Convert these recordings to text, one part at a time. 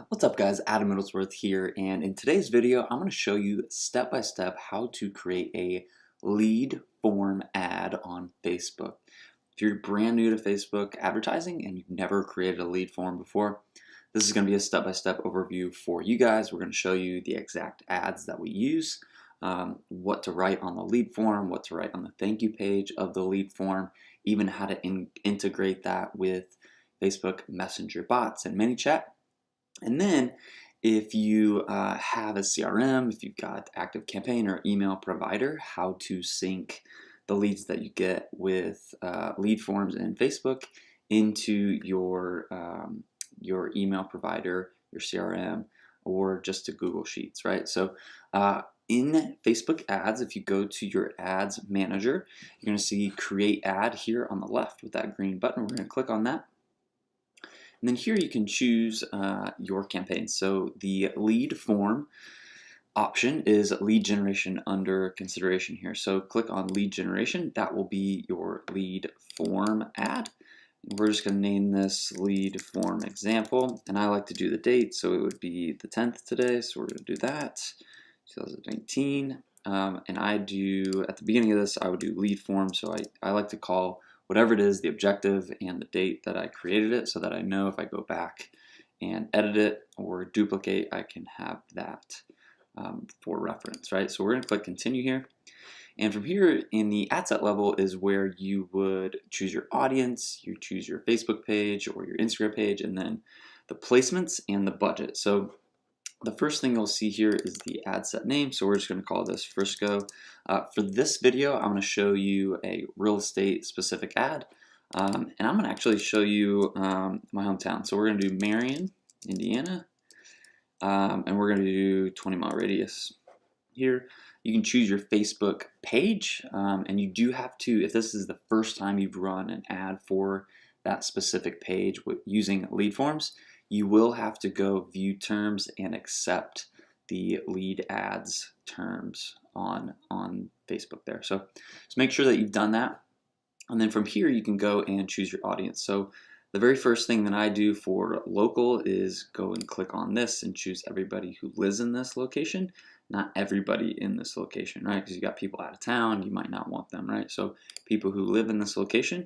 What's up guys, Adam Middlesworth here, and in today's video I'm going to show you step by step how to create a lead form ad on Facebook. If you're brand new to Facebook advertising and you've never created a lead form before, this is going to be a step-by-step overview for you guys. We're going to show you the exact ads that we use, what to write on the lead form, what to write on the thank you page of the lead form, even how to integrate that with Facebook Messenger bots and ManyChat. And then if you have a CRM, if you've got ActiveCampaign or email provider, how to sync the leads that you get with lead forms in Facebook into your email provider, your CRM, or just to Google Sheets, right? So in Facebook ads, if you go to your ads manager, you're going to see create ad here on the left with that green button. We're going to click on that. And then here you can choose your campaign. So the lead form option is lead generation under consideration here. So click on lead generation. That will be your lead form ad. And we're just going to name this lead form example. And I like to do the date, so it would be the 10th today. So we're going to do that, 2019. And I do, at the beginning of this, I would do lead form. So I like to call whatever it is, the objective and the date that I created it, so that I know if I go back and edit it or duplicate, I can have that for reference, right? So we're going to click continue here. And from here in the ad set level is where you would choose your audience, you choose your Facebook page or your Instagram page, and then the placements and the budget. So the first thing you'll see here is the ad set name, so we're just going to call this Frisco. For this video, I'm going to show you a real estate specific ad, and I'm going to actually show you my hometown. So we're going to do Marion, Indiana, and we're going to do 20-mile radius here. You can choose your Facebook page, and you do have to, if this is the first time you've run an ad for that specific page using lead forms, you will have to go view terms and accept the lead ads terms on Facebook there. So make sure that you've done that. And then from here, you can go and choose your audience. So the very first thing that I do for local is go and click on this and choose everybody who lives in this location, not everybody in this location, right? Because you got people out of town, you might not want them, right? So people who live in this location.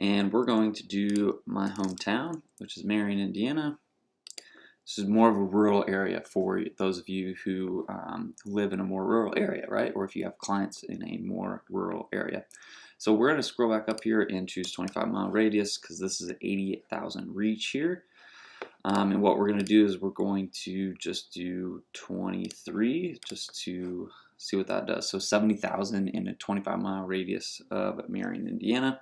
And we're going to do my hometown, which is Marion, Indiana. This is more of a rural area for those of you who live in a more rural area, right? Or if you have clients in a more rural area. So we're going to scroll back up here and choose 25-mile radius because this is an 88,000 reach here. And what we're going to do is we're going to just do 23 just to see what that does. So 70,000 in a 25-mile radius of Marion, Indiana.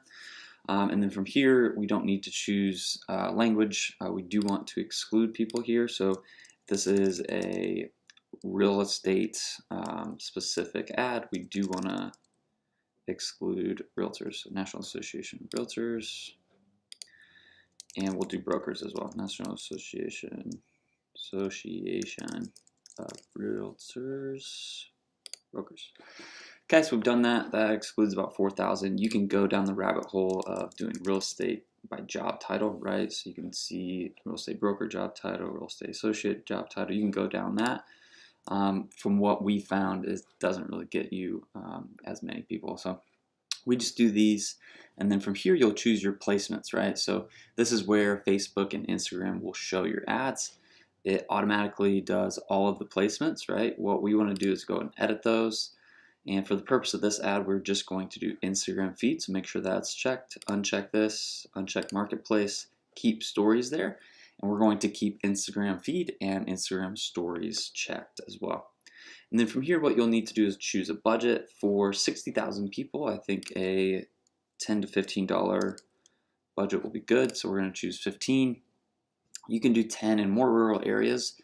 And then from here, we don't need to choose language. We do want to exclude people here. So this is a real estate specific ad. We do want to exclude realtors, so National Association of Realtors. And we'll do brokers as well. National Association of Realtors, brokers. Okay, so we've done that. That excludes about 4,000. You can go down the rabbit hole of doing real estate by job title, right? So you can see real estate broker job title, real estate associate job title. You can go down that. From what we found, it doesn't really get you as many people. So we just do these, and then from here you'll choose your placements, right? So this is where Facebook and Instagram will show your ads. It automatically does all of the placements, right? What we want to do is go and edit those. And for the purpose of this ad, we're just going to do Instagram feed, so make sure that's checked. Uncheck this, uncheck marketplace, keep stories there. And we're going to keep Instagram feed and Instagram stories checked as well. And then from here, what you'll need to do is choose a budget. For 60,000 people, I think a $10 to $15 budget will be good. So we're going to choose 15. You can do 10 in more rural areas.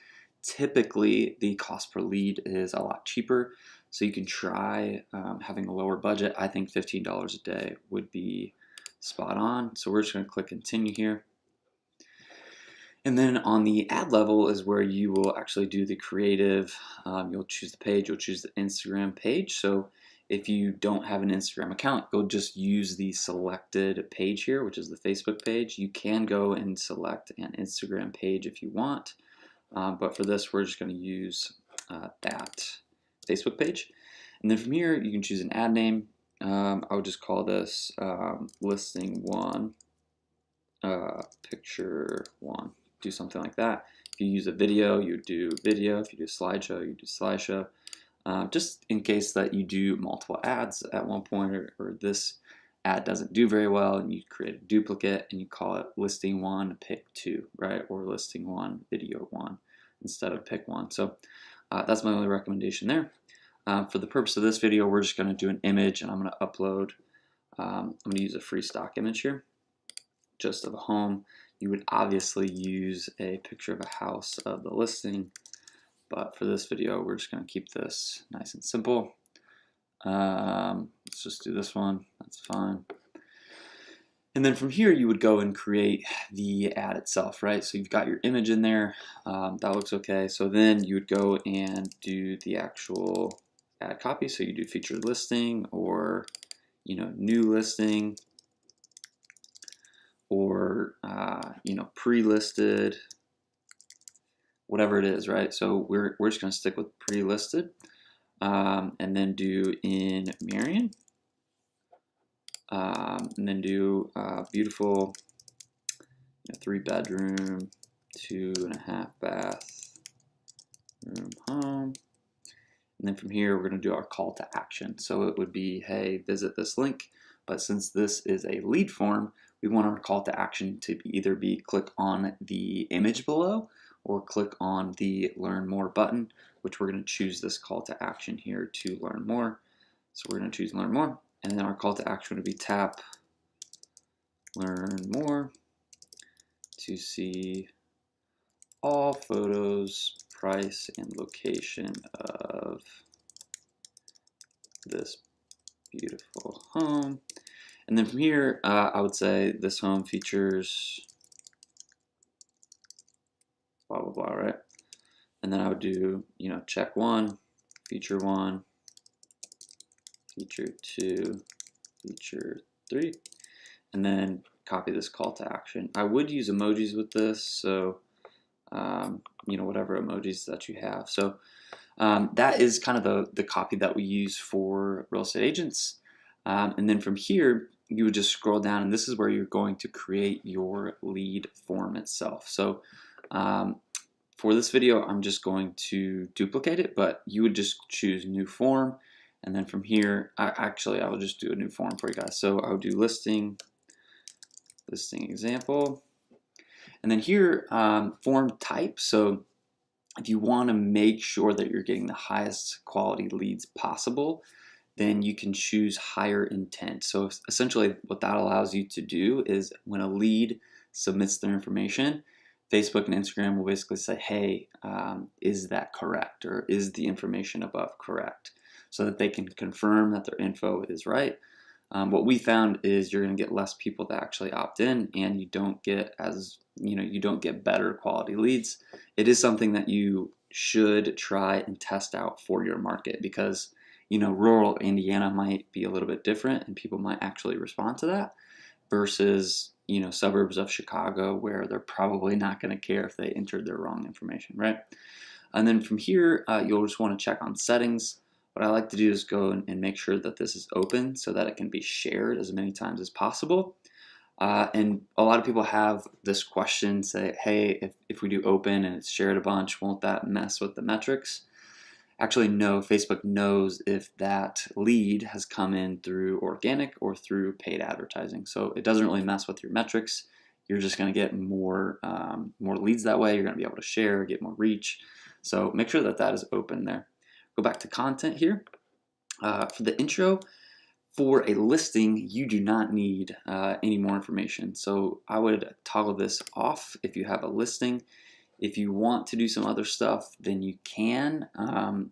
Typically, the cost per lead is a lot cheaper. So you can try having a lower budget. I think $15 a day would be spot on. So we're just going to click continue here. And then on the ad level is where you will actually do the creative. You'll choose the page, you'll choose the Instagram page. So if you don't have an Instagram account, go just use the selected page here, which is the Facebook page. You can go and select an Instagram page if you want. but for this, we're just going to use that Facebook page. And then from here, you can choose an ad name. I would just call this listing one, picture one. Do something like that. If you use a video, you do video. If you do a slideshow, you do slideshow. Just in case that you do multiple ads at one point, or this ad doesn't do very well, and you create a duplicate and you call it listing one, pick two, right? Or listing one, video one, instead of pick one. So that's my only recommendation there. For the purpose of this video, we're just going to do an image, and I'm going to upload. I'm going to use a free stock image here, just of a home. You would obviously use a picture of a house of the listing, but for this video, we're just going to keep this nice and simple. Let's just do this one. That's fine. And then from here, you would go and create the ad itself, right? So you've got your image in there. That looks okay. So then you would go and do the actual ad copy. So you do featured listing, or new listing, or pre-listed, whatever it is, right? So we're just going to stick with pre-listed, and then do in Marion, and then do beautiful 3-bedroom, 2.5 bath room home. And then from here, we're going to do our call to action. So it would be, hey, visit this link. But since this is a lead form, we want our call to action to either be click on the image below or click on the learn more button, which we're going to choose this call to action here to learn more. So we're going to choose learn more. And then our call to action would be tap learn more to see all photos, price, and location of this beautiful home. And then from here, I would say this home features blah, blah, blah, right? And then I would do, check one, feature 2, feature 3, and then copy this call to action. I would use emojis with this, so whatever emojis that you have. So that is kind of the copy that we use for real estate agents. And then from here, you would just scroll down, and this is where you're going to create your lead form itself. So for this video, I'm just going to duplicate it, but you would just choose new form. And then from here, I will just do a new form for you guys. So I would do listing example. And then here, form type. So if you want to make sure that you're getting the highest quality leads possible, then you can choose higher intent. So essentially what that allows you to do is when a lead submits their information, Facebook and Instagram will basically say, hey, is that correct? Or is the information above correct? So that they can confirm that their info is right. What we found is you're going to get less people to actually opt in, and you don't get better quality leads. It is something that you should try and test out for your market, because rural Indiana might be a little bit different, and people might actually respond to that versus suburbs of Chicago, where they're probably not going to care if they entered their wrong information, right? And then from here, you'll just want to check on settings. What I like to do is go and make sure that this is open so that it can be shared as many times as possible. And a lot of people have this question, say, hey, if we do open and it's shared a bunch, won't that mess with the metrics? Actually, no. Facebook knows if that lead has come in through organic or through paid advertising. So it doesn't really mess with your metrics. You're just going to get more leads that way. You're going to be able to share, get more reach. So make sure that that is open there. Go back to content here. For the intro, for a listing, you do not need any more information. So I would toggle this off if you have a listing. If you want to do some other stuff, then you can.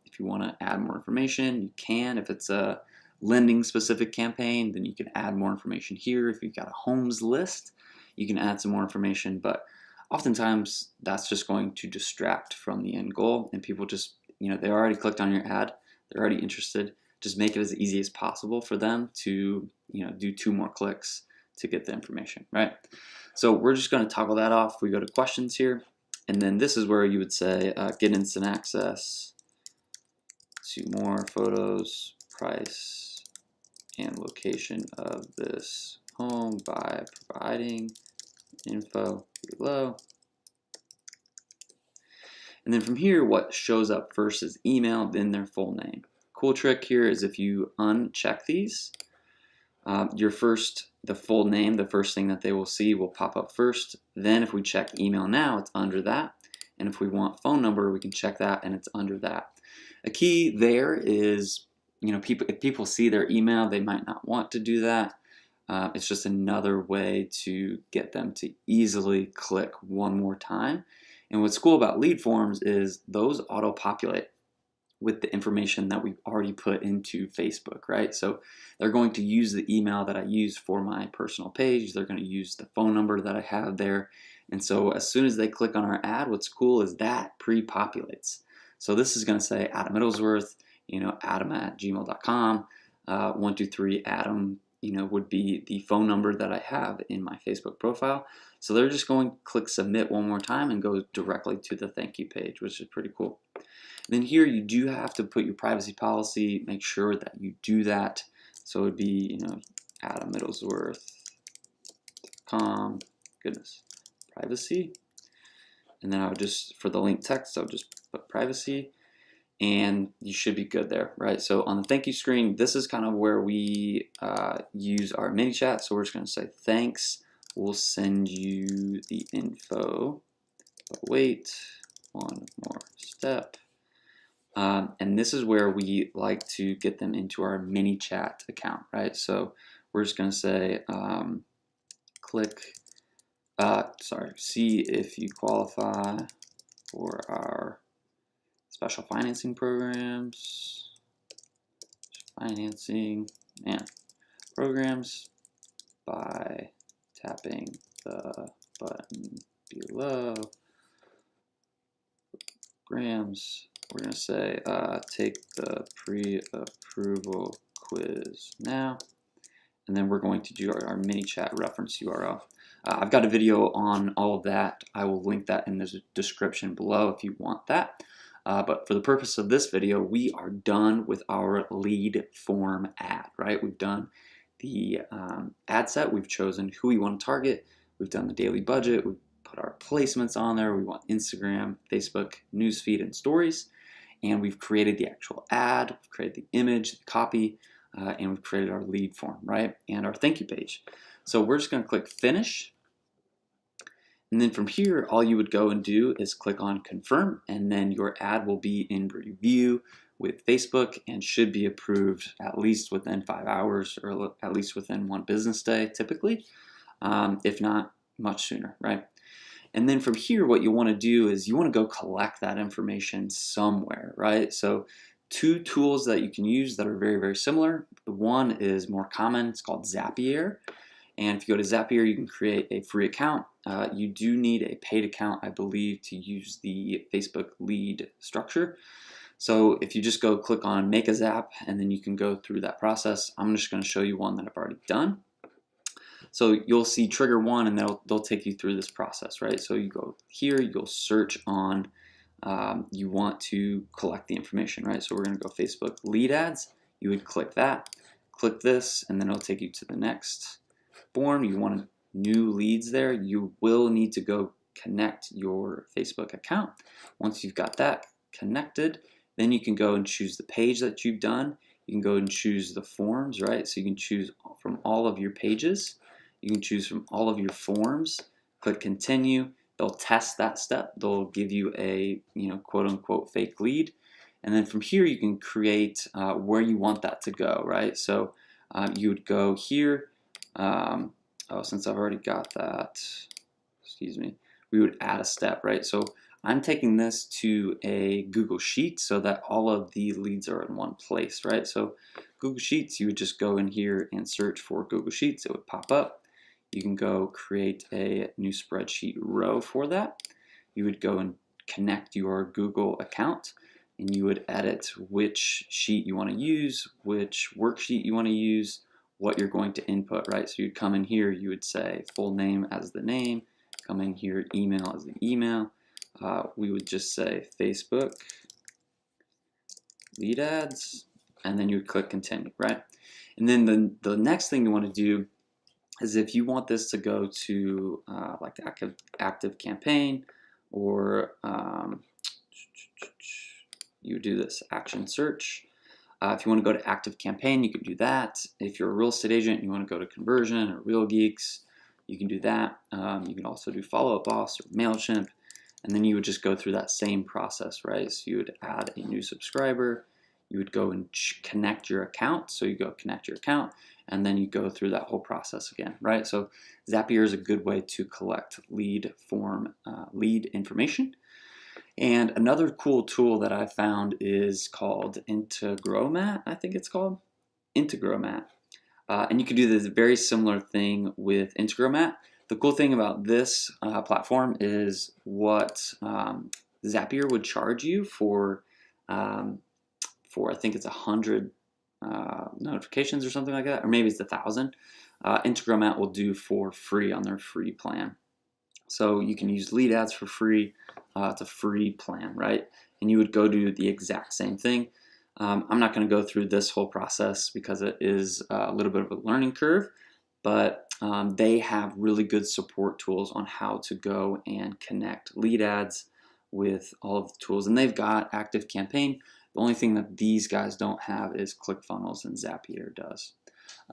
If you want to add more information, you can. If it's a lending specific campaign, then you can add more information here. If you've got a homes list, you can add some more information, but oftentimes that's just going to distract from the end goal, and people just, they already clicked on your ad, they're already interested. Just make it as easy as possible for them to, do 2 more clicks to get the information, right? So we're just going to toggle that off. We go to questions here, And then this is where you would say get instant access to more photos, price, and location of this home by providing info below. And then from here, what shows up first is email, then their full name. Cool trick here is if you uncheck these, the full name, the first thing that they will see will pop up first. Then if we check email now, it's under that. And if we want phone number, we can check that and it's under that. A key there is, if people see their email, they might not want to do that. It's just another way to get them to easily click one more time. And what's cool about lead forms is those auto-populate with the information that we've already put into Facebook, right? So they're going to use the email that I use for my personal page. They're going to use the phone number that I have there. And so as soon as they click on our ad, what's cool is that pre-populates. So this is going to say Adam Middlesworth, adam@gmail.com, 123 Adam, would be the phone number that I have in my Facebook profile. So they're just going to click submit one more time and go directly to the thank you page, which is pretty cool. And then here you do have to put your privacy policy, make sure that you do that. So it would be, Adam Middlesworth.com, privacy. And then I would just, for the link text, I would just put privacy. And you should be good there, right? So on the thank you screen, this is kind of where we use our mini chat. So we're just going to say thanks. We'll send you the info. But wait, one more step. And this is where we like to get them into our mini chat account, right? So we're just going to say see if you qualify for our special financing programs, programs by tapping the button below. Programs, we're going to say take the pre-approval quiz now. And then we're going to do our mini chat reference URL. I've got a video on all of that. I will link that in the description below if you want that. But for the purpose of this video, we are done with our lead form ad, right? We've done the ad set. We've chosen who we want to target. We've done the daily budget. We've put our placements on there. We want Instagram, Facebook, newsfeed, and stories. And we've created the actual ad. We've created the image, the copy, and we've created our lead form, right? And our thank you page. So we're just going to click finish. And then from here, all you would go and do is click on confirm, and then your ad will be in review with Facebook and should be approved at least within 5 hours or at least within 1 business day, typically, if not much sooner, right? And then from here, what you want to do is you want to go collect that information somewhere, right? So 2 tools that you can use that are very, very similar. The one is more common. It's called Zapier. And if you go to Zapier, you can create a free account. You do need a paid account, I believe, to use the Facebook lead structure. So if you just go click on Make a Zap, and then you can go through that process. I'm just going to show you one that I've already done. So you'll see trigger 1, and they'll take you through this process, right? So you go here, you'll search on, you want to collect the information, right? So we're going to go Facebook lead ads. You would click that, click this, and then it'll take you to the next form. You want new leads there. You will need to go connect your Facebook account. Once you've got that connected, then you can go and choose the page that you've done. You can go and choose the forms, right? So you can choose from all of your pages. You can choose from all of your forms. Click continue. They'll test that step. They'll give you a quote unquote fake lead. And then from here you can create where you want that to go, right? So you would go here. Since I've already got that, excuse me, we would add a step, right? So I'm taking this to a Google Sheet so that all of the leads are in one place, right? So Google Sheets, you would just go in here and search for Google Sheets. It would pop up. You can go create a new spreadsheet row for that. You would go and connect your Google account, and you would edit which sheet you want to use, which worksheet you want to use, what you're going to input, right? So you'd come in here, you would say full name as the name, come in here, email as the email, we would just say Facebook lead ads, and then you would click continue, right? And then the next thing you want to do is if you want this to go to like the active campaign, or you would do this action search. If you want to go to active campaign, you can do that. If you're a real estate agent, you want to go to Conversion or Real Geeks, you can do that. You can also do Follow Up Boss or MailChimp, and then you would just go through that same process, right? So you would add a new subscriber, you would go and connect your account. So you go connect your account, and then you go through that whole process again, right? So Zapier is a good way to collect lead information. And another cool tool that I found is called Integromat, I think it's called, Integromat. And you can do this very similar thing with Integromat. The cool thing about this platform is what Zapier would charge you for I think it's 100 notifications or something like that, or maybe it's 1,000. Integromat will do for free on their free plan. So you can use lead ads for free. It's a free plan, right? And you would go do the exact same thing. I'm not going to go through this whole process because it is a little bit of a learning curve, but they have really good support tools on how to go and connect lead ads with all of the tools. And they've got Active Campaign. The only thing that these guys don't have is ClickFunnels, and Zapier does.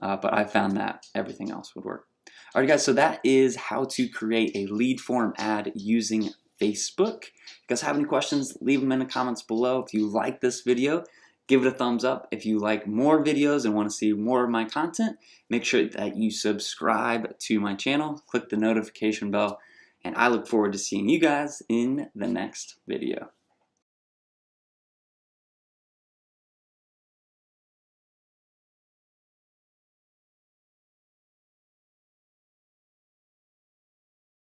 But I found that everything else would work. All right, guys, so that is how to create a lead form ad using Facebook. If you guys have any questions, leave them in the comments below. If you like this video, give it a thumbs up. If you like more videos and want to see more of my content, make sure that you subscribe to my channel, click the notification bell, and I look forward to seeing you guys in the next video.